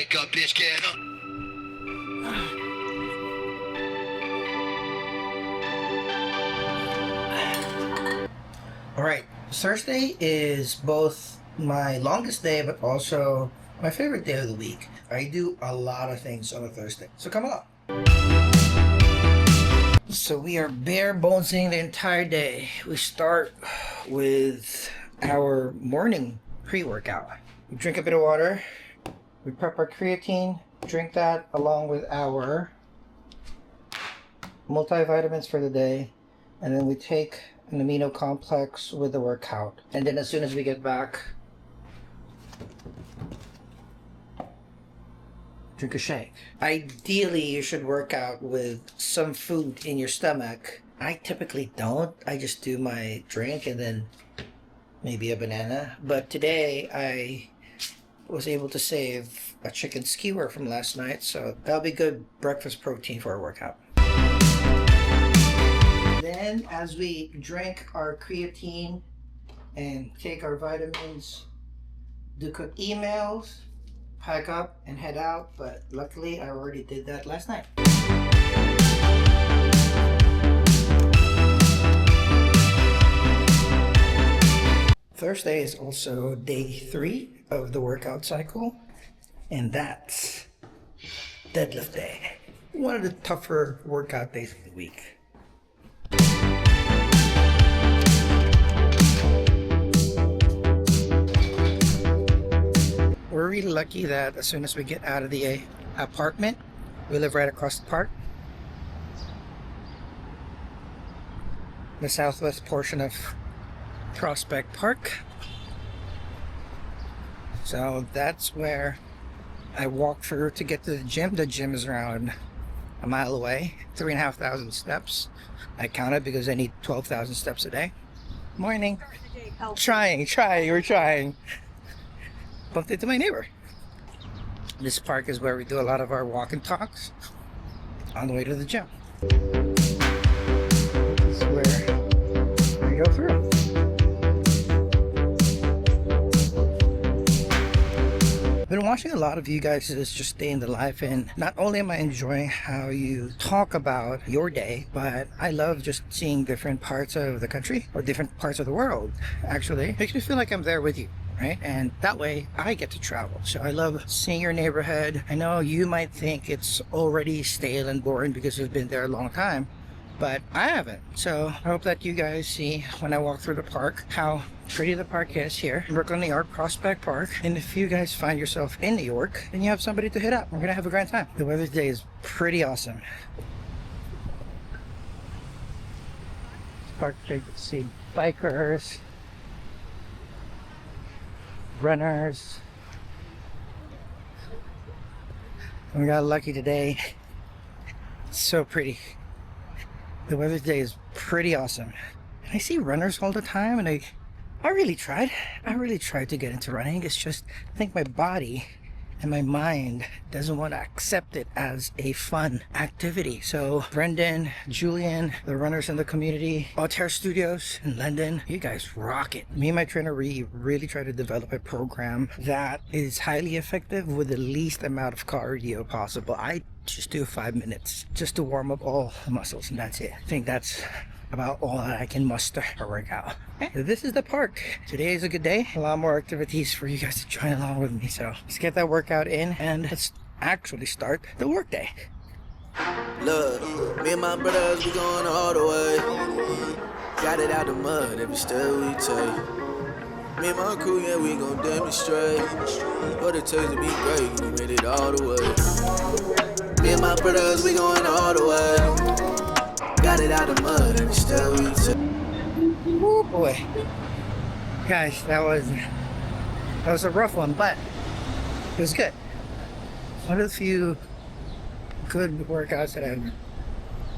Wake up, bitch, get up. Alright, Thursday is both my longest day but also my favorite day of the week. I do a lot of things on a Thursday, so come along. So we are bare bonesing the entire day. We start with our morning pre-workout. We drink a bit of water, we prep our creatine, drink that along with our multivitamins for the day, and then we take an amino complex with the workout. And then as soon as we get back, drink a shake. Ideally, you should work out with some food in your stomach. I typically don't. I just do my drink and then maybe a banana. But today, I was able to save a chicken skewer from last night, so that'll be good breakfast protein for our workout. Then, as we drink our creatine and take our vitamins, do quick emails, pack up and head out, but luckily I already did that last night. Thursday is also day 3 of the workout cycle, and that's deadlift day. One of the tougher workout days of the week. We're really lucky that as soon as we get out of the apartment, we live right across the park. The southwest portion of Prospect Park. So that's where I walk through to get to the gym. The gym is around a mile away, 3,500 steps. I count it because I need 12,000 steps a day. Morning. We're trying. Bumped into my neighbor. This park is where we do a lot of our walk and talks on the way to the gym. This is where we go through. I've been watching a lot of you guys just day in the life, and not only am I enjoying how you talk about your day, but I love just seeing different parts of the country or different parts of the world. Actually, it makes me feel like I'm there with you. Right? And that way I get to travel. So I love seeing your neighborhood. I know you might think it's already stale and boring because you've been there a long time, but I haven't. So I hope that you guys see when I walk through the park how pretty the park is here in Brooklyn, New York, Prospect Park. And if you guys find yourself in New York, then you have somebody to hit up. We're gonna have a grand time. The weather today is pretty awesome. Park, you can see bikers, runners. We got lucky today. It's so pretty. The weather today is pretty awesome. And I see runners all the time, and I really tried to get into running. It's just, I think my body and my mind doesn't want to accept it as a fun activity. So Brendan, Julian, the runners in the community, Altair Studios in London, you guys rock it. Me and my trainer really try to develop a program that is highly effective with the least amount of cardio possible. I just do 5 minutes just to warm up all the muscles, and that's it. I think that's about all that I can muster for workout. Okay, this is the park. Today is a good day. A lot more activities for you guys to join along with me. So let's get that workout in and let's actually start the workday. Look, me and my brothers, we going all the way. Got it out the mud every step we take. Me and my crew, yeah, we gon' demonstrate what it takes to be great. We made it all the way. Me and my brothers, we going all the way. Got it out the mud every step we take. Oh boy. Guys, that was a rough one, but it was good. One of the few good workouts that I've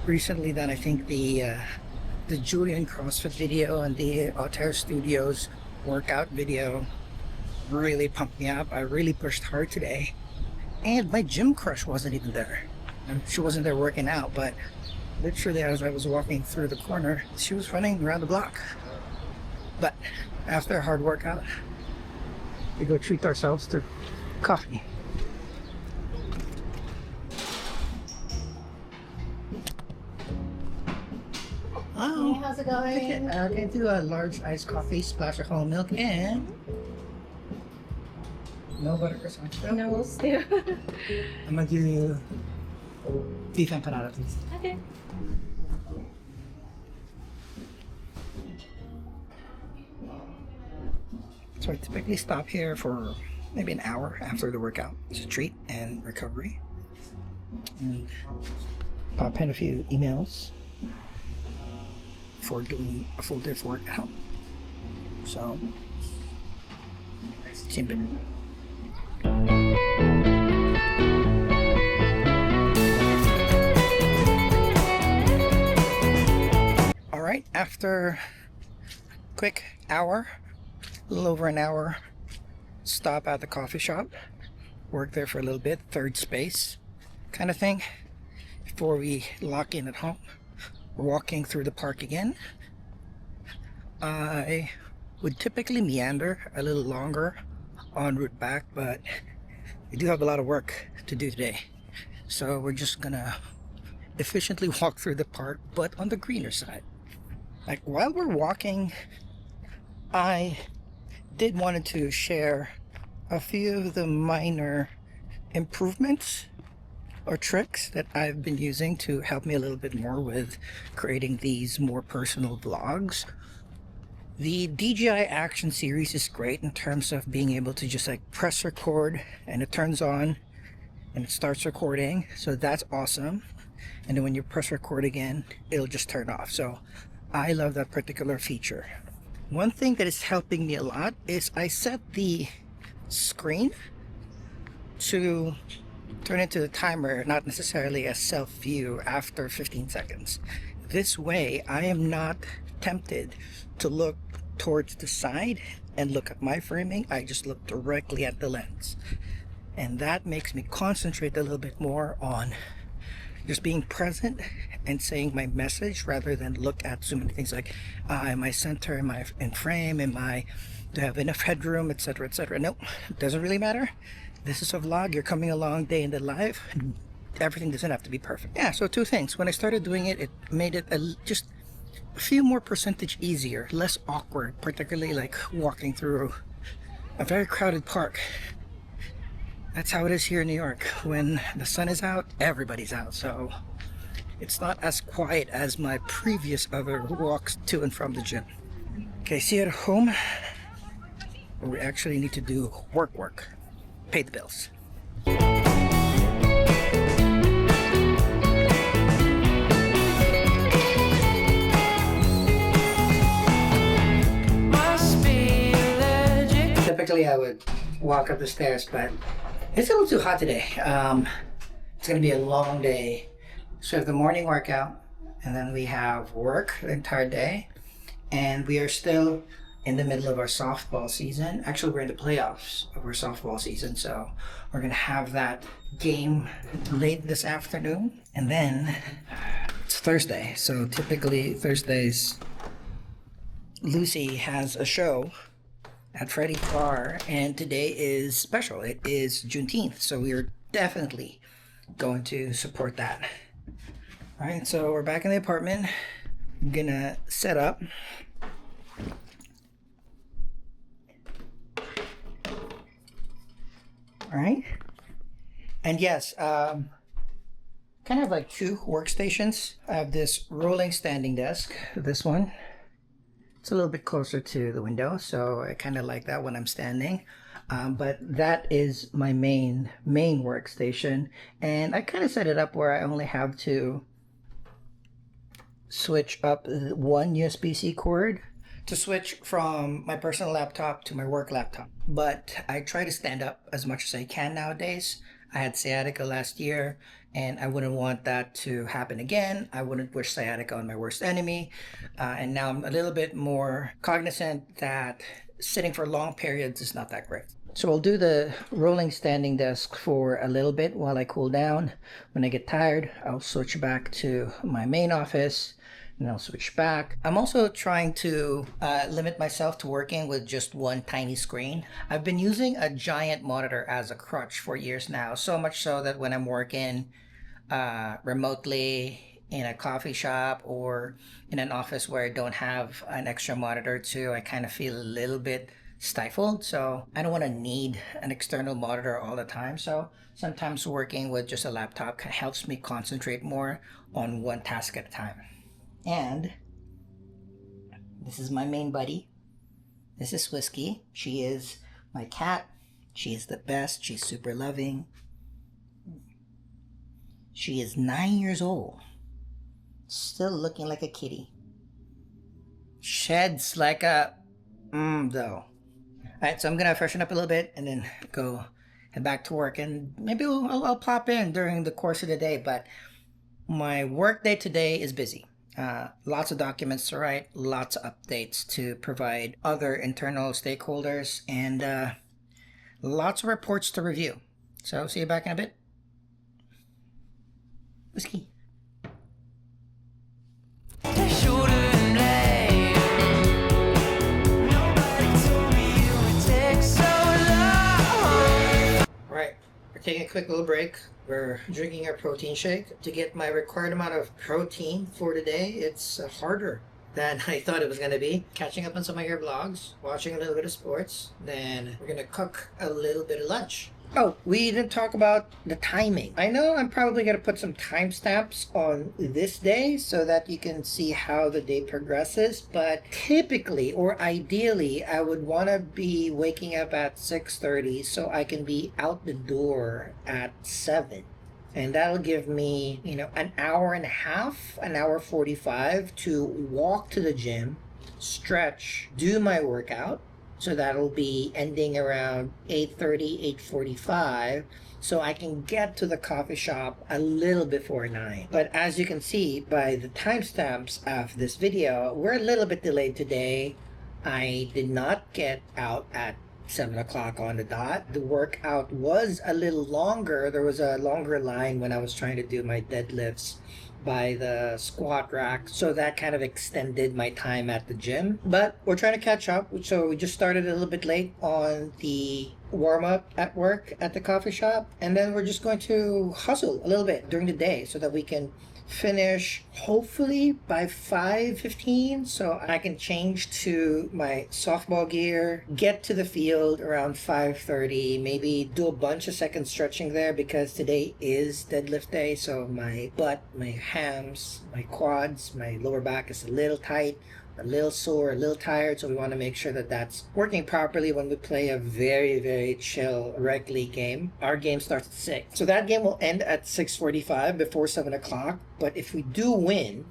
recently done. I think the Julian CrossFit video and the Altair Studios workout video really pumped me up. I really pushed hard today, and my gym crush wasn't even there. She wasn't there working out, but literally as I was walking through the corner, she was running around the block. But after a hard workout, we go treat ourselves to coffee. how's it going? Okay, do a large iced coffee, splash of whole milk, and no butter croissant. No, stew. I'm gonna do beef empanada, please. Okay. So I typically stop here for maybe an hour after the workout. It's a treat and recovery. And pop in a few emails for doing a full day's workout. So, simple. All right, after quick hour, a little over an hour, stop at the coffee shop, work there for a little bit, third space kind of thing, before we lock in at home. We're walking through the park again. I would typically meander a little longer en route back, but we do have a lot of work to do today. So we're just gonna efficiently walk through the park, but on the greener side. Like while we're walking, I did wanted to share a few of the minor improvements or tricks that I've been using to help me a little bit more with creating these more personal vlogs. The DJI Action series is great in terms of being able to just like press record and it turns on and it starts recording, so that's awesome. And then when you press record again, it'll just turn off. So I love that particular feature. One thing that is helping me a lot is I set the screen to turn into the timer, not necessarily a self view after 15 seconds. This way I am not tempted to look towards the side and look at my framing. I just look directly at the lens, and that makes me concentrate a little bit more on just being present and saying my message rather than look at so many things like am I center, am I in frame, do I have enough headroom, etc, etc. Nope, it doesn't really matter. This is a vlog, you're coming along day in the life. Everything doesn't have to be perfect. Yeah, so two things. When I started doing it, it made it just a few more percentage easier, less awkward, particularly like walking through a very crowded park. That's how it is here in New York. When the sun is out, everybody's out. So it's not as quiet as my previous other walks to and from the gym. Okay, see you at home, where we actually need to do work. Pay the bills. Typically I would walk up the stairs, but it's a little too hot today. It's gonna be a long day. So we have the morning workout, and then we have work the entire day, and we are still in the middle of our softball season. Actually, we're in the playoffs of our softball season, so we're gonna have that game late this afternoon, and then it's Thursday. So typically Thursdays, Lucy has a show at Freddy's Bar, and today is special. It is Juneteenth, so we are definitely going to support that. All right, so we're back in the apartment. I'm gonna set up. All right, and yes, kind of like two workstations. I have this rolling standing desk, this one. It's a little bit closer to the window, so I kind of like that when I'm standing. But that is my main workstation, and I kind of set it up where I only have to switch up one USB-C cord to switch from my personal laptop to my work laptop. But I try to stand up as much as I can nowadays. I had sciatica last year, and I wouldn't want that to happen again. I wouldn't wish sciatica on my worst enemy. And now I'm a little bit more cognizant that sitting for long periods is not that great. So I'll do the rolling standing desk for a little bit while I cool down. When I get tired, I'll switch back to my main office, and I'll switch back. I'm also trying to limit myself to working with just one tiny screen. I've been using a giant monitor as a crutch for years now, so much so that when I'm working remotely in a coffee shop or in an office where I don't have an extra monitor too, I kind of feel a little bit stifled. So I don't want to need an external monitor all the time. So sometimes working with just a laptop helps me concentrate more on one task at a time. And this is my main buddy. This is Whiskey. She is my cat. She is the best. She's super loving. She is 9 years old. Still looking like a kitty. Sheds like a though. Alright, so I'm gonna freshen up a little bit and then go head back to work, and maybe I'll pop in during the course of the day, but my work day today is busy. Lots of documents to write, lots of updates to provide other internal stakeholders, and lots of reports to review. So see you back in a bit. Whiskey. Right, we're taking a quick little break. We're drinking our protein shake. To get my required amount of protein for today, it's harder than I thought it was going to be. Catching up on some of your vlogs, watching a little bit of sports, then we're going to cook a little bit of lunch. Oh, we didn't talk about the timing. I know I'm probably going to put some timestamps on this day so that you can see how the day progresses, but typically or ideally I would want to be waking up at 6:30 so I can be out the door at 7. And that'll give me, an hour and a half, an hour 45 to walk to the gym, stretch, do my workout. So that'll be ending around 8:30, 8:45. So I can get to the coffee shop a little before 9. But as you can see by the timestamps of this video, we're a little bit delayed today. I did not get out at 7 o'clock on the dot. The workout was a little longer. There was a longer line when I was trying to do my deadlifts by the squat rack, so that kind of extended my time at the gym, but we're trying to catch up. So we just started a little bit late on the warm-up at work at the coffee shop, and then we're just going to hustle a little bit during the day so that we can finish hopefully by 5:15 so I can change to my softball gear, get to the field around 5:30, maybe do a bunch of second stretching there because today is deadlift day, so my butt, my hams, my quads, my lower back is a little tight, a little sore, a little tired, so we want to make sure that that's working properly when we play a very, very chill rec league game. Our game starts at 6. So that game will end at 6:45 before 7 o'clock. But if we do win,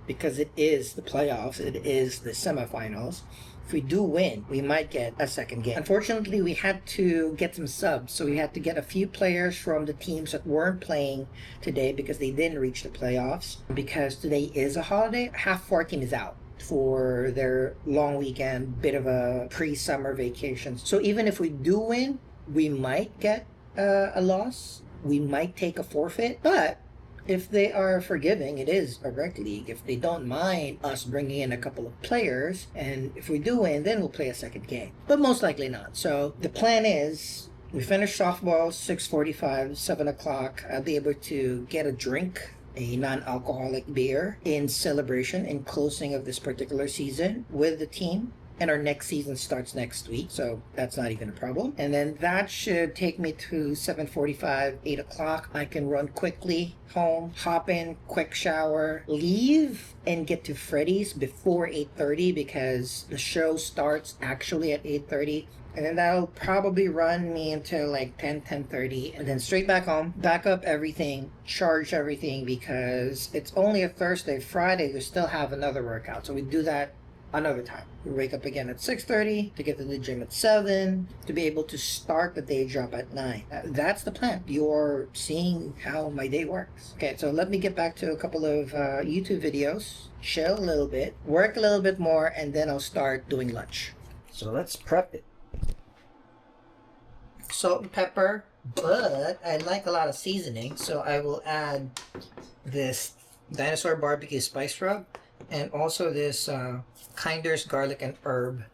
because it is the playoffs, it is the semifinals, if we do win, we might get a second game. Unfortunately, we had to get some subs. So we had to get a few players from the teams that weren't playing today because they didn't reach the playoffs. Because today is a holiday, half of our team is out for their long weekend, bit of a pre-summer vacation. So even if we do win, we might get a loss. We might take a forfeit. But if they are forgiving, it is a rec league. If they don't mind us bringing in a couple of players, and if we do win, then we'll play a second game. But most likely not. So the plan is we finish softball 6:45, 7 o'clock. I'll be able to get a drink, a non-alcoholic beer, in celebration and closing of this particular season with the team. And our next season starts next week, so that's not even a problem. And then that should take me to 7:45, 8 o'clock. I can run quickly home, hop in, quick shower, leave, and get to Freddy's before 8:30 because the show starts actually at 8:30. And then that'll probably run me until like 10, 10:30, and then straight back home, back up everything, charge everything, because it's only a Thursday. Friday, we still have another workout. So we do that another time. We wake up again at 6:30 to get to the gym at 7 to be able to start the day job at 9. That's the plan. You're seeing how my day works. Okay, so let me get back to a couple of YouTube videos, chill a little bit, work a little bit more, and then I'll start doing lunch. So let's prep it. Salt and pepper, but I like a lot of seasoning, so I will add this dinosaur barbecue spice rub and also this Kinder's garlic and herb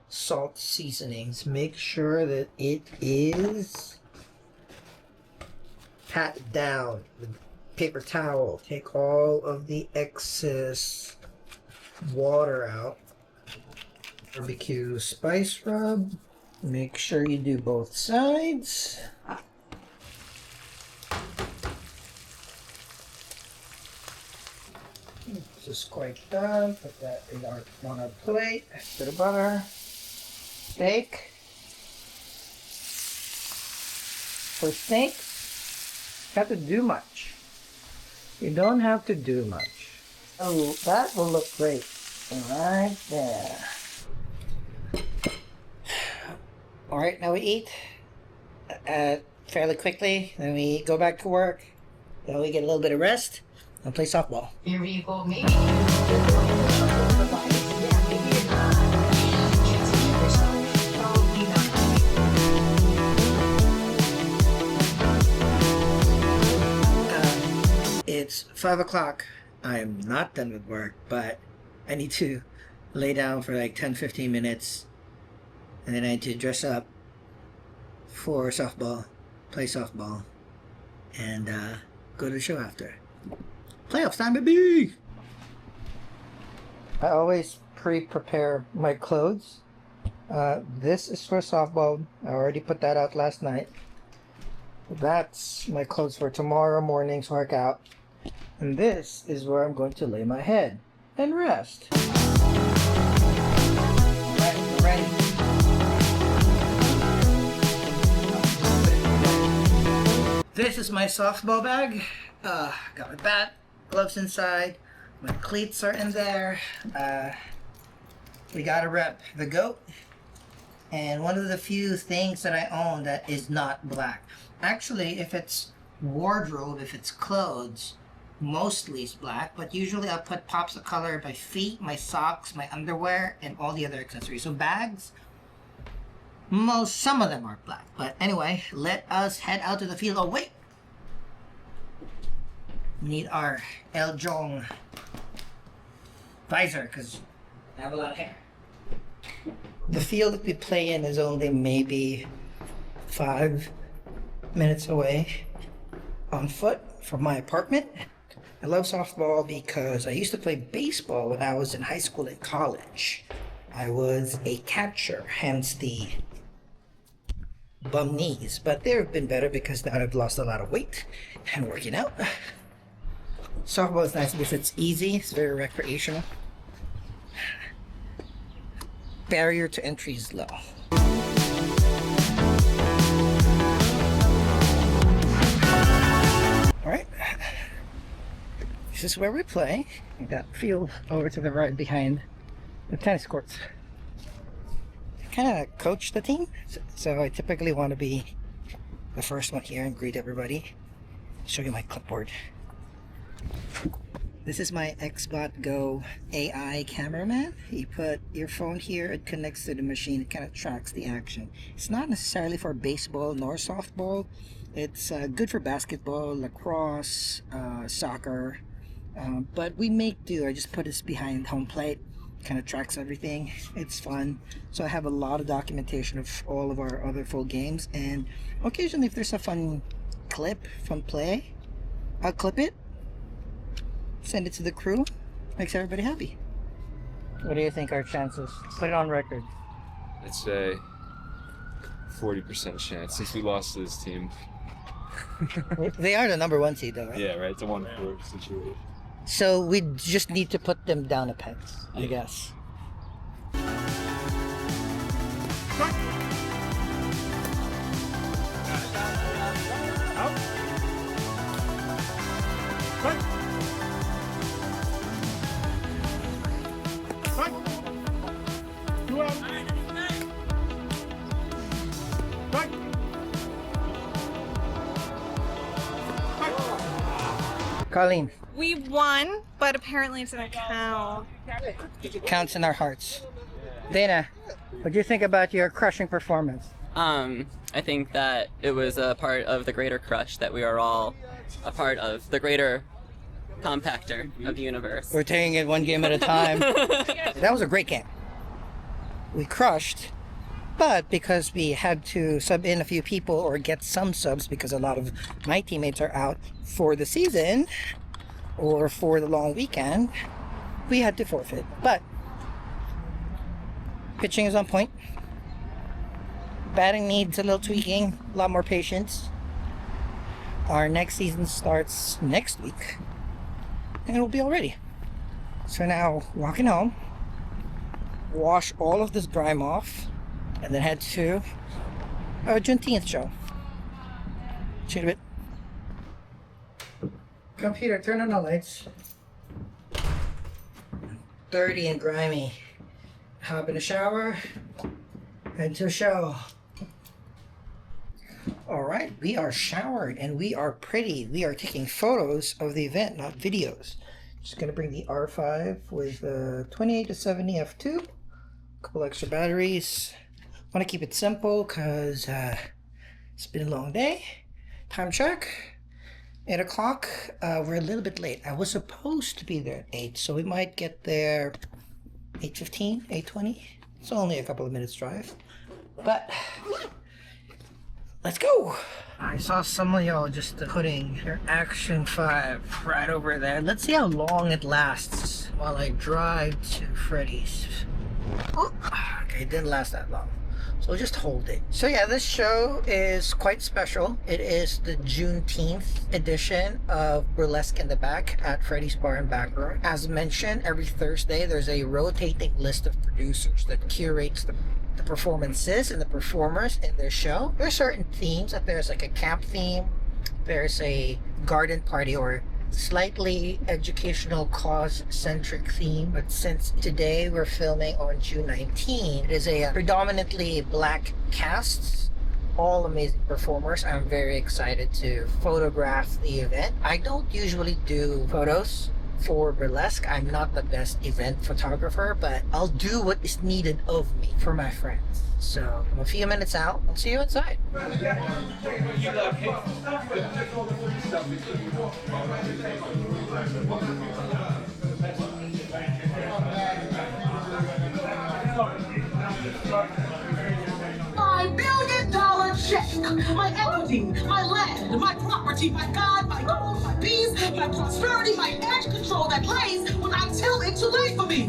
salt seasonings. Make sure that it is pat down with paper towel. Take all of the excess water out. Barbecue spice rub. Make sure you do both sides. This is quite done. Put that on our plate. Bit of butter. Steak. For steaks, you have to do much. You don't have to do much. Oh, that will look great. Right there. Alright, now we eat fairly quickly. Then we go back to work. Then we get a little bit of rest and play softball. Here we go, me. It's 5 o'clock. I am not done with work, but I need to lay down for like 10-15 minutes. And then I need to dress up for softball, play softball, and go to the show after. Playoffs time, baby! I always pre-prepare my clothes. This is for softball. I already put that out last night. That's my clothes for tomorrow morning's workout. And this is where I'm going to lay my head and rest. Right, we're ready. This is my softball bag. Got my bat, gloves inside, my cleats are in there. We gotta rep the goat. And one of the few things that I own that is not black. Actually, if it's wardrobe, if it's clothes, mostly it's black, but usually I put pops of color in my feet, my socks, my underwear, and all the other accessories. So bags, some of them are black. But anyway, let us head out to the field. Oh wait, we need our Jong visor because I have a lot of hair. The field that we play in is only maybe 5 minutes away on foot from my apartment. I love softball because I used to play baseball when I was in high school and college. I was a catcher, hence the bum knees, but they've been better because now I've lost a lot of weight and working out. Softball is nice because it's easy, it's very recreational. Barrier to entry is low. Alright, this is where we play. That field over to the right behind the tennis courts. I kind of coach the team, so I typically want to be the first one here and greet everybody. Show you my clipboard. This is my XBot Go AI cameraman. You put your phone here, it connects to the machine, it kind of tracks the action. It's not necessarily for baseball nor softball. It's good for basketball, lacrosse, soccer, but we make do. I just put this behind home plate, kind of tracks everything. It's fun. So I have a lot of documentation of all of our other full games, and occasionally if there's a fun clip from play, I'll clip it, send it to the crew. Makes everybody happy. What do you think our chances? Put it on record. I'd say 40% chance since we lost to this team. They are the number 1 seed though, right? Yeah, right. It's a 1-4 situation. So we just need to put them down a peg, I guess. Colleen, We won, but apparently it doesn't count. counts in our hearts. Dana, what do you think about your crushing performance? I think that it was a part of the greater crush, that we are all a part of the greater compactor of the universe. We're taking it one game at a time. That was a great game. We crushed, But because we had to sub in a few people or get some subs because a lot of my teammates are out for the season or for the long weekend, we had to forfeit. But pitching is on point. Batting needs a little tweaking, a lot more patience. Our next season starts next week and it'll be all ready. So now walking home, wash all of this grime off, and then head to a Juneteenth show. See you in a bit. Computer, turn on the lights. Dirty and grimy. Hop in a shower. Head to a show. Alright, we are showered and we are pretty. We are taking photos of the event, not videos. Just gonna bring the R5 with 28 to 70 f2. A couple extra batteries. Want to keep it simple because it's been a long day. Time check, 8 o'clock. We're a little bit late. I was supposed to be there at 8, so we might get there 8:15, 8:20. It's only a couple of minutes drive, but let's go. I saw some of y'all just putting their Action 5 right over there. Let's see how long it lasts while I drive to Freddy's. Oh, okay, it didn't last that long. So just hold it. So yeah, this show is quite special. It is the Juneteenth edition of Burlesque in the Back at Freddy's Bar and Back Room. As mentioned, every Thursday there's a rotating list of producers that curates the performances and the performers in their show. There are certain themes. That there's like a camp theme, there's a garden party or slightly educational cause-centric theme, but since today we're filming on June 19, it is a predominantly black cast, all amazing performers. I'm very excited to photograph the event. I don't usually do photos for Burlesque. I'm not the best event photographer, but I'll do what is needed of me for my friends. So I'm a few minutes out. I'll see you inside. My $1 billion check, my equity, my land, my property, my God, my gold, my peace, my prosperity, my edge control that lays when I tell it too late for me.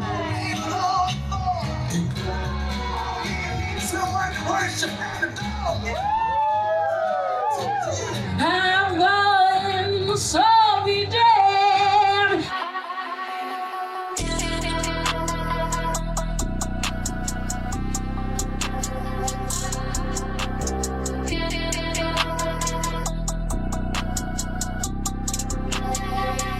I'm going so be damned.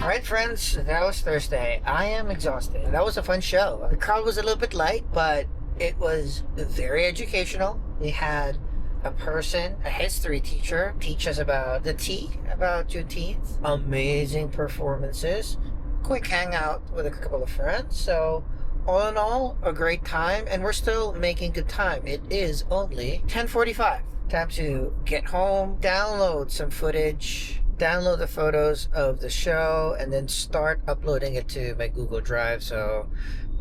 Alright friends, that was Thursday. I am exhausted. That was a fun show. The crowd was a little bit light, but it was very educational. We had a person, a history teacher, teach us about the tea, about Juneteenth. Amazing performances. Quick hangout with a couple of friends. So all in all, a great time, and we're still making good time. It is only 10:45. Time to get home, download some footage, download the photos of the show, and then start uploading it to my Google Drive. So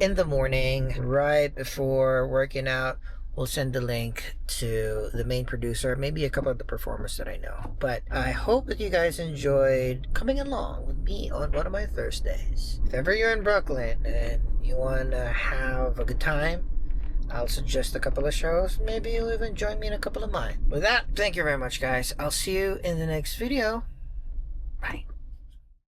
in the morning, right before working out, we'll send the link to the main producer, maybe a couple of the performers that I know. But I hope that you guys enjoyed coming along with me on one of my Thursdays. If ever you're in Brooklyn and you want to have a good time, I'll suggest a couple of shows. Maybe you'll even join me in a couple of mine. With that, thank you very much, guys. I'll see you in the next video. Bye.